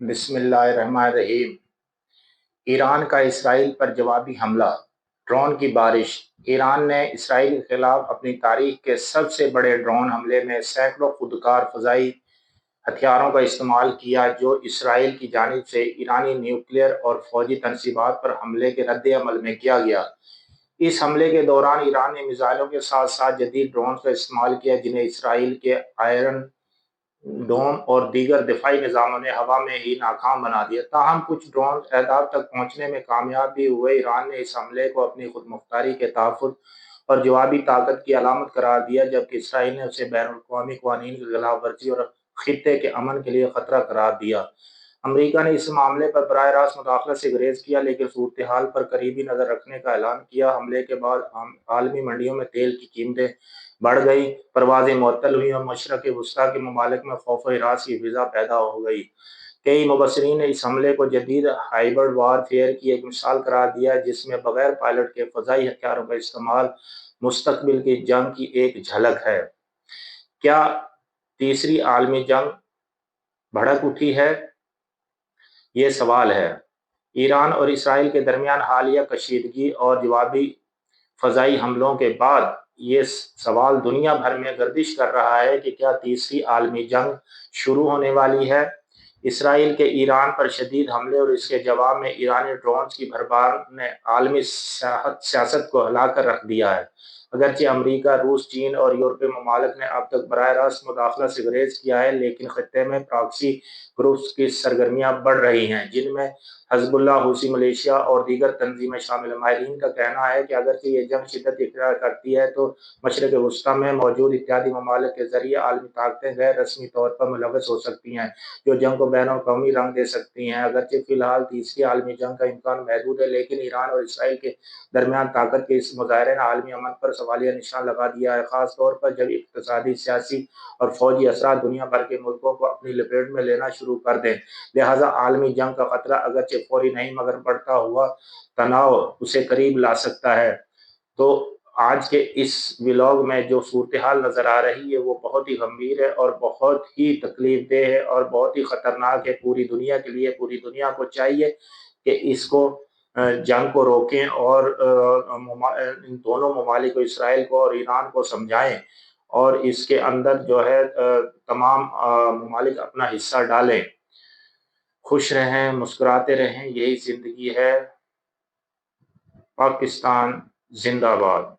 बिस्मिल्लाहिर्रहमानिर्रहीम। ईरान का इसराइल पर जवाबी हमला, ड्रोन की बारिश। ईरान ने इसराइल के खिलाफ अपनी तारीख के सबसे बड़े ड्रोन हमले में सैकड़ों खुदकार फजाई हथियारों का इस्तेमाल किया, जो इसराइल की जानिब से ईरानी न्यूक्लियर और फौजी तनसीबात पर हमले के रद्द अमल में किया गया। इस हमले के दौरान ईरान ने मिसाइलों के साथ साथ जदीद ड्रोन का इस्तेमाल किया, जिन्हें इसराइल के आयरन डोम और दीगर दिफाई निज़ामों ने हवा में ही नाकाम बना दिया। ताहम कुछ ड्रोन अहदाफ तक पहुंचने में कामयाब भी हुए। ईरान ने इस हमले को अपनी खुद मुख्तारी के तहफ़्फ़ुज़ और जवाबी ताकत की अलामत करार दिया, जबकि इसराइल ने उसे बैन अवी कवानीन की खिलाफ वर्जी और खित्ते के अमन के लिए खतरा करार दिया। अमरीका ने इस मामले पर बराह रास्त मुदाखलत से गुरेज किया, लेकिन सूरत हाल पर करीबी नज़र रखने का ऐलान किया। हमले के बाद आलमी मंडियों में तेल की कीमतें बढ़ गई, परवाजें मुअत्तल हुई और मशरक़ वस्ता के ममालिक में खौफ हिरास की फिजा पैदा हो गई। कई मुबस्सिरीन ने इस हमले को जदीद हाइब्रिड वारफेयर की एक मिसाल करार दिया, जिसमें बगैर पायलट के फ़ज़ाई हथियारों का इस्तेमाल मुस्तकबिल की जंग की एक झलक है। क्या तीसरी आलमी जंग भड़क उठी है? ये सवाल है। ईरान और इसराइल के दरमियान हालिया कशीदगी और जवाबी फ़ज़ाई हमलों के बाद ये सवाल दुनिया भर में गर्दिश कर रहा है कि क्या तीसरी आलमी जंग शुरू होने वाली है। इसराइल के ईरान पर शदीद हमले और इसके जवाब में ईरानी ड्रोन्स की भरमार ने आलमी सियासत को हिला कर रख दिया है। अगरचे अमरीका, रूस, चीन और यूरोपीय ममालिक ने अब तक बराह रास्त मुदाखलत से गुरेज किया है, लेकिन खित्ते में प्रॉक्सी ग्रुप्स की सरगर्मियां बढ़ रही हैं, जिनमें हज़बुल्लाह, हूसी मलेशिया और दीगर तंजीमें शामिल हैं। माहिरीन का कहना है कि अगरचे ये जंग शिद्दत इख्तियार करती है तो मशरक़ वस्ता में मौजूद इत्तेहादी ममालिक के ज़रिए आलमी ताकतें गैर रस्मी तौर पर मुलव्वस हो सकती हैं, जो जंग को बैन अवी रंग दे सकती हैं। अगरचे फिलहाल तीसरी आलमी जंग का इम्कान महदूद है, लेकिन ईरान और इसराइल के दरमियान ताकत के इस मुजाहरे ने आलमी अमन पर सवालिया निशान लगा दिया है, खास तौर पर जब इक़्तिसादी, सियासी और फौजी असरात दुनिया भर के मुल्कों को अपनी लपेट में लेना शुरू कर दें। लिहाजा आलमी जंग का खतरा अगरचे फौरी नहीं, मगर बढ़ता हुआ तनाव उसे करीब ला सकता है। तो आज के इस व्लॉग में जो सूरत हाल नज़र आ रही है, वो बहुत ही गंभीर है और बहुत ही तकलीफ देह है और बहुत ही ख़तरनाक है पूरी दुनिया के लिए। पूरी दुनिया को चाहिए कि इसको जंग को रोकें और इन दोनों ममालिक को, इसराइल को और ईरान को समझाएं और इसके अंदर जो है तमाम ममालिक अपना हिस्सा डालें। खुश रहें, मुस्कुराते रहें, यही ज़िंदगी है। पाकिस्तान जिंदाबाद।